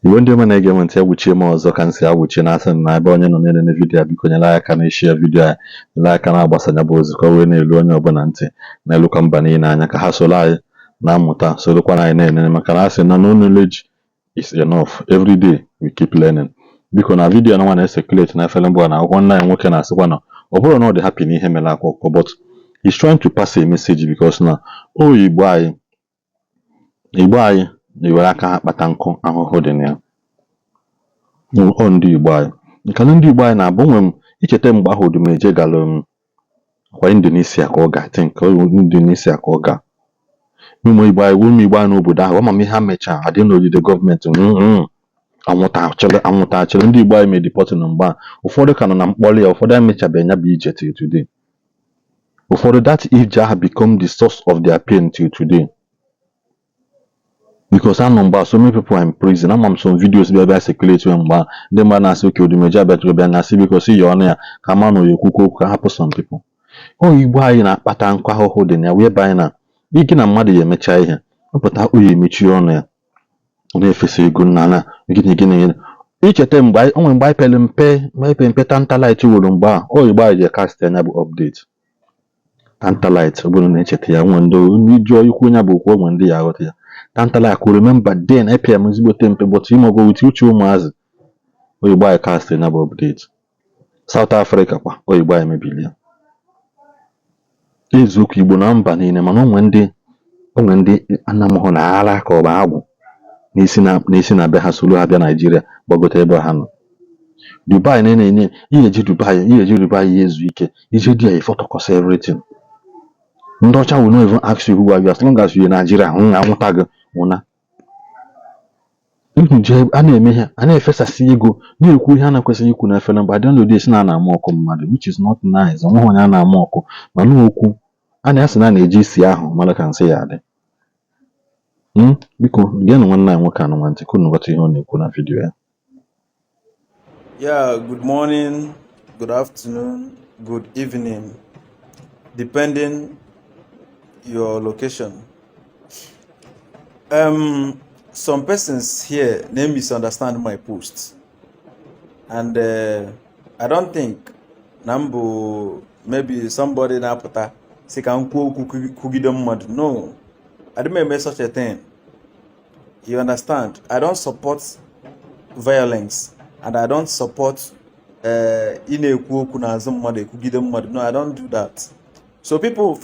Igbo ndị ọma na-ege m ntị agwụchie m ọzọ ka m si agwụchie na-asị na ebe onye nọ na-elele vidiyo biko nyere aka na ishia vidiyo a, nyere aka na-agbasanya bụ ozi ka o wee na-elu onye ọbụla ntị na-elukwa mba niile anya ka ha soro anyị na-amụta sorokwa anyị na-enene maka na asị na no knowledge is enough, every day we keep learning. Biko na vidiyo na nwa na-esekuleti na efere mgbe na akwụkwọ nna anyị nwoke na-asịkwa na ọ bụrụ na ọ dị happy na ihe mere akwụkwọ, but he's trying to pass a message because na Igbo anyị na-ewere aka ha kpata nkụ ahụhụ dị na ya. Ndị Igbo anyị nke na ndị Igbo anyị na-abụ nwe m icheta mgbe ahụ Odumeje gara kwa Indonesia ka ọ ga think Indonesia ka ọ ga ụmụ Igbo anyị n'obodo ahụ ama m ihe ha mechaa adị n'ogide gọọmenti anwụta achịrị ndị Igbo anyị mee depọtụ na mgba ụfọdụ ka nọ na mkpọrọ ya, ụfọdụ emechabeghị ya bụ ije till today. Ụfọdụ that ije ahụ become the source of their pain till today. Because I know so many people are in prison. I'm some videos be circulate when the man has okay Odumeje abịa na see because see your ya ka ma no yokuko ka happen some people. Igbo anyị na-akpata nkwa ahụhụ dị na whereby na ike na mmadụ ya emecha ihe ọpụta oyi emechi ọnụ ya ọ na-efesa ego nna gịnị icheta mgbe anyị pere mpe Tantalite wuru mgbe a Igbo anyị ji cast anya bụ update Tantalite ọ bụrụ na echeta ya nwe ndị jụọ ikwu nya bụ okwu onwe ndị ya aghọta ya. Tantalite I could remember then APM is tempe but him go with uche ụmụazị Igbo anyị cast anya bụ update. South Africa kwa Igbo anyị mebili eziokwu Igbo na mba niile mana onwe ndị anamụhụ na ara ka ọ bụ agwụ n'isi na be ha solo ha bịa Nigeria gbagote ebe ha nọ. Dubai na-enye ihe eji Dubai ezu ike iji dị ya photocopy everything. Ndị ọcha will not even ask you who are you as long as you're in Nigeria anwụta gị nwụna. A na-eme ihe a na-efesasị ego na-ekwu ihe a na-ekwesịghị ikwu na efere mgbe adịnụdị esi na ana-ama ọkụ mmadụ which is not nice. Onweghị onye a na-ama ọkụ mana okwu a na-asị na na-eji isi ahụ mara ka nsị ya adị. Biko geenụ nwanne anyị nwoke anụ ntị ka unu ghọta ihe ọ na-ekwu na vidiyo ya. Yeah, good morning, good afternoon, good evening, depending your location. Some persons here they misunderstand my post, and I don't think Nambo maybe somebody na pata say can kugidom mad. No, I don't make such a thing. You understand? I don't support violence, and I don't support kugidom mad. No, I don't do that. So people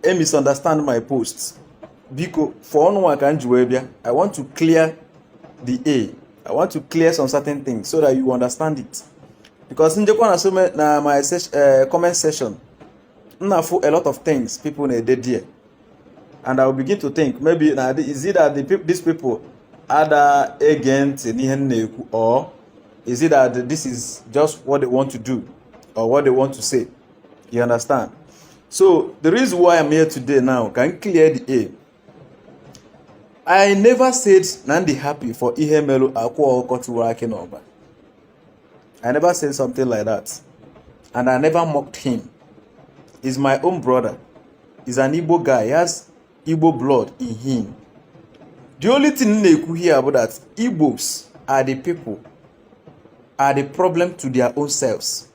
misunderstand my posts. Because for one I want to clear the I want to clear some certain things so that you understand it. Because in my comment section, a lot of things people did there, and I will begin to think maybe is it that these people are against or is it that this is just what they want to do or what they want to say? You understand? So the reason why I'm here today now can clear the I never said Ndi happy for Ihemelu Akwa Okotuwake Oba. I never said something like that. And I never mocked him. He's my own brother. He's an Igbo guy. He has Igbo blood in him. The only thing they could hear about that, Igbos are the people, are the problem to their own selves.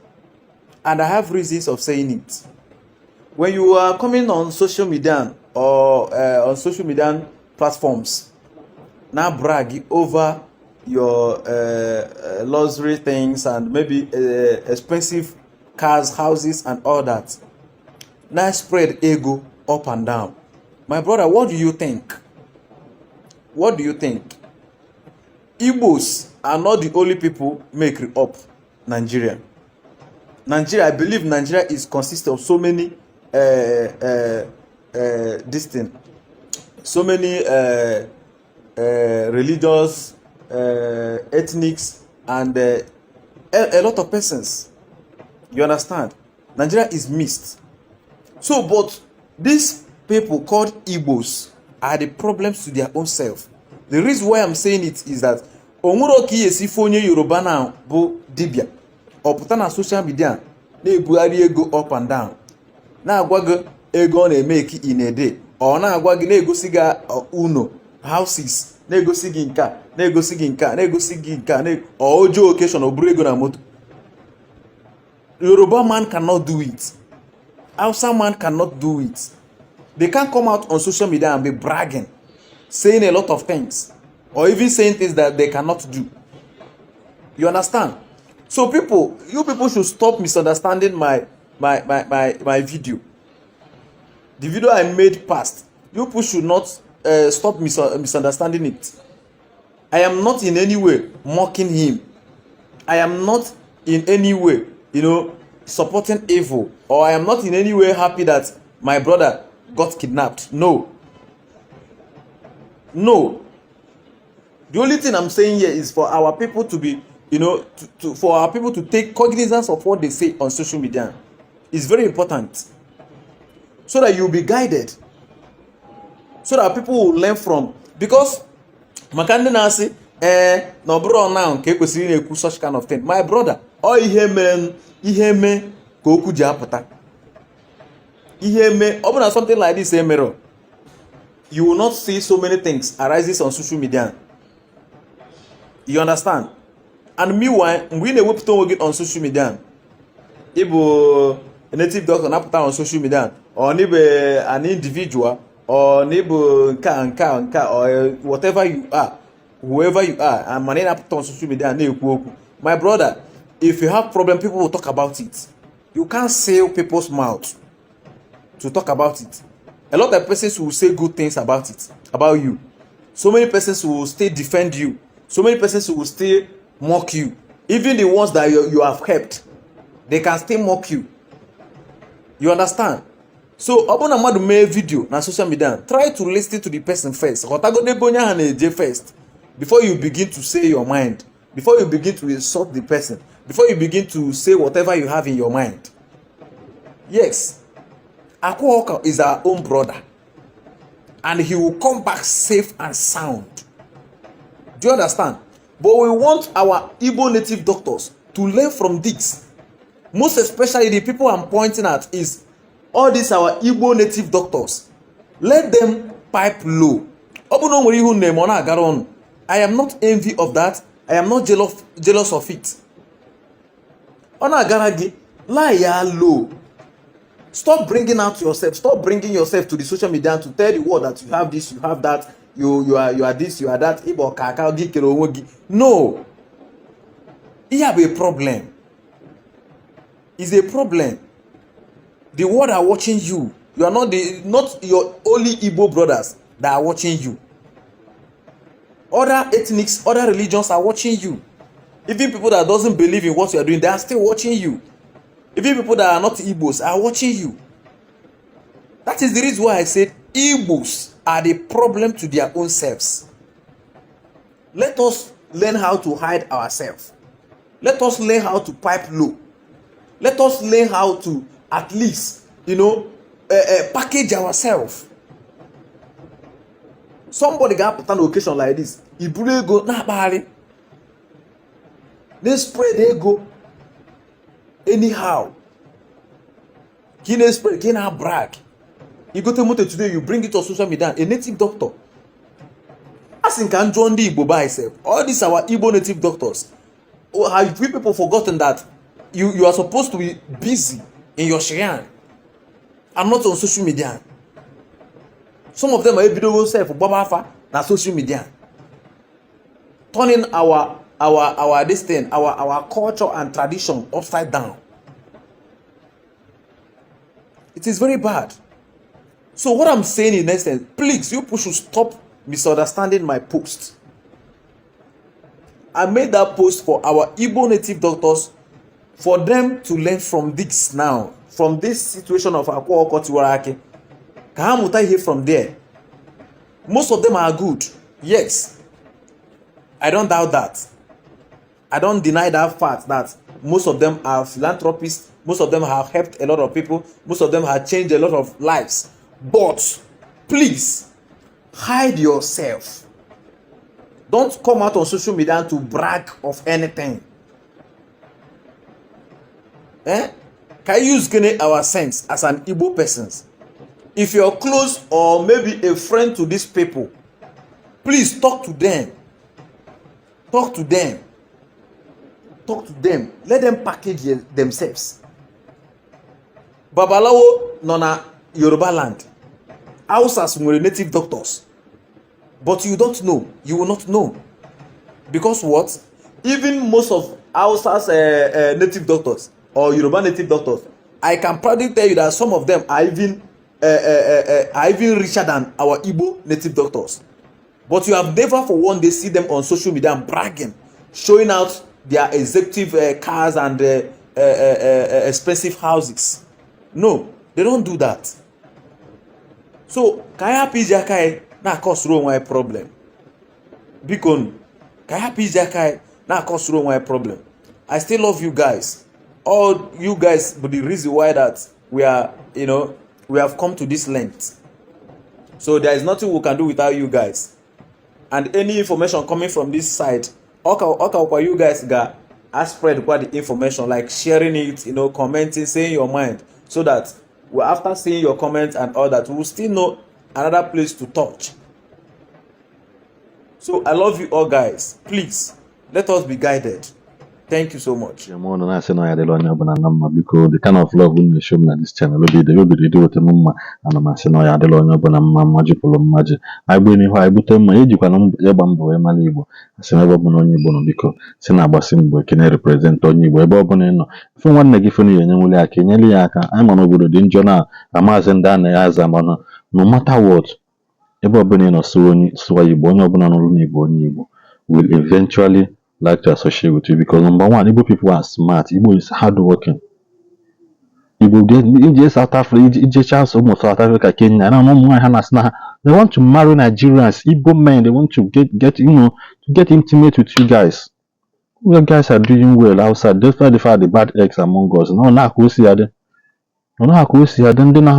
And I have reasons of saying it. When you are coming on social media or on social media platforms, now brag over your luxury things and maybe expensive cars, houses, and all that. Now spread ego up and down. My brother, what do you think? What do you think? Igbos are not the only people making up Nigeria. I believe Nigeria is consists of so many so many religious, ethnics, and a lot of persons. You understand? Nigeria is mixed. So, but these people called Igbos are the problems to their own self. The reason why I'm saying it is that Onguroki Yesifonye Yoruba now bo dibia or put on social media they go up and down. Now agwago ego na make in a day or na agwagi na ego siga uno houses na ego sigi nka na-egosi gị nke a na-egosi gị nke a ojo occasion o buru ego na moto. Yoruba man cannot do it. Hausa man cannot do it. They can't come out on social media and be bragging, saying a lot of things, or even saying things that they cannot do. You understand? So you people should stop misunderstanding my video. The video I made past. You people should not stop misunderstanding it. I am not in any way mocking him. I am not in any way, supporting evil, or I am not in any way happy that my brother got kidnapped. No. The only thing I'm saying here is for our people to be, for our people to take cognizance of what they say on social media. It's very important, so that you'll be guided, so that people will learn from. Because makandi na say no bro now nke kwesiri na-ekwu such kind of thing. My brother, ihe me ka okwu ji apụta. Ihe me ọ bụ na something like this emero, you will not see so many things arises on social media. You understand? And meanwhile, we na-ewepụta onwe gị on social media, ịbụ a native doctor na-apụta on social media, or n'ịbụ an individual, or n'ịbụ nka or whatever you are, whoever you are, and man na-apụta on social media na-ekwu okwu. My brother, if you have problem, people will talk about it. You can't seal people's mouth to talk about it. A lot of persons will say good things about it, about you. So many persons will still defend you. So many persons will still mock you. Even the ones that you have helped, they can still mock you. You understand? So, upon a madu make video na social media, try to listen to the person first. First, before you begin to say your mind, before you begin to insult the person, before you begin to say whatever you have in your mind. Yes, Akwoka is our own brother, and he will come back safe and sound. Do you understand? But we want our Igbo native doctors to learn from this. Most especially the people I'm pointing at is all these our Igbo native doctors. Let them pipe low. I am not envy of that. I am not jealous of it. Lie low. Stop bringing out yourself. Stop bringing yourself to the social media to tell the world that you have this, you have that, you are this, you are that. No. You have a problem. It's a problem. The world are watching you. You are not your only Igbo brothers that are watching you. Other ethnics, other religions are watching you. Even people that doesn't believe in what you are doing, they are still watching you. Even people that are not Igbos are watching you. That is the reason why I said Igbos are the problem to their own selves. Let us learn how to hide ourselves. Let us learn how to pipe low. Let us learn how to at least, package ourselves. Somebody got put on an occasion like this. Ibule go na bari. They spread they go anyhow. Kine spread, kine brag. You go to motor today, you bring it to social media. A native doctor. As in can join Ndi Igbo by itself. All these our Igbo native doctors. Have you people forgotten that you are supposed to be busy in your Shayan and not on social media? Some of them are video self Babafa na social media, turning our this thing, our culture and tradition upside down. It is very bad. So what I'm saying in essence, please, you should stop misunderstanding my post. I made that post for our Igbo native doctors, for them to learn from this now, from this situation of Akwa Okotiwarake. Kahamuta here from there. Most of them are good. Yes. I don't doubt that. I don't deny that fact that most of them are philanthropists. Most of them have helped a lot of people. Most of them have changed a lot of lives. But please, hide yourself. Don't come out on social media to brag of anything. Can you use our sense as an Igbo person? If you're close or maybe a friend to these people, please talk to them. Talk to them. Talk to them. Let them package themselves. Babalawo no na Yoruba land. Hausas were native doctors. But you don't know. You will not know. Because what? Even most of Hausas native doctors or Yoruba native doctors, I can proudly tell you that some of them are even richer than our Igbo native doctors. But you have never for one day see them on social media and bragging, showing out their executive cars and expensive houses. No, they don't do that. So, kaya pijakai na cause wrong problem. Because kaya pijakai na cause wrong problem. I still love you guys. All you guys, but the reason why that we are, we have come to this length. So there is nothing we can do without you guys. And any information coming from this side, okay, you guys got spread what the information, like sharing it, commenting, saying your mind, so that after seeing your comments and all that, we will still know another place to touch. So I love you all, guys. Please let us be guided. Thank you so much. The kind of love we show me on this channel, they will be do with the mumma and a masino adelon magical magic. I bring you I put my age you can yabambo emalibo. As never been on your bono because Sinabasim can represent on you weboneno. If you want to give any Yamulaki, Yeliaka, I'm on over the Dinjona, Amazon Dan as I'm on no matter what. Eboboneno so you bono bonano will eventually like to associate with you because number one, Igbo people are smart. Igbo is hardworking. Igbo just South Africa, almost South Africa, Kenya. I don't know they want to marry Nigerians, Igbo men. They want to get intimate with you guys. You guys are doing well outside. Despite the fact the bad eggs among us. No, na kusi ade. No, na kusi ade. Then na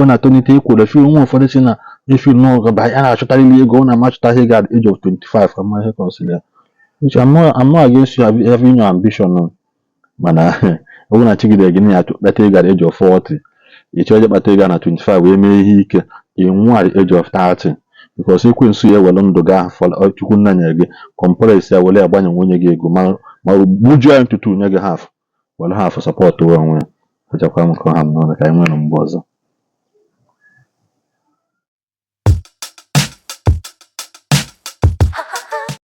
na Tony take if you want for this na if you know by I should totally go na match at the age of 25. Which I'm not against you having your ambition, no. Man, I want to take it again at the age of 40. You charge up at 25, we may he in one age of 30. Because you couldn't see well on the guy for to Kunanya compress I will have one when you go. My would you to 2 half? Well, half a support to one way. Which I come on the Kaiman Bozo.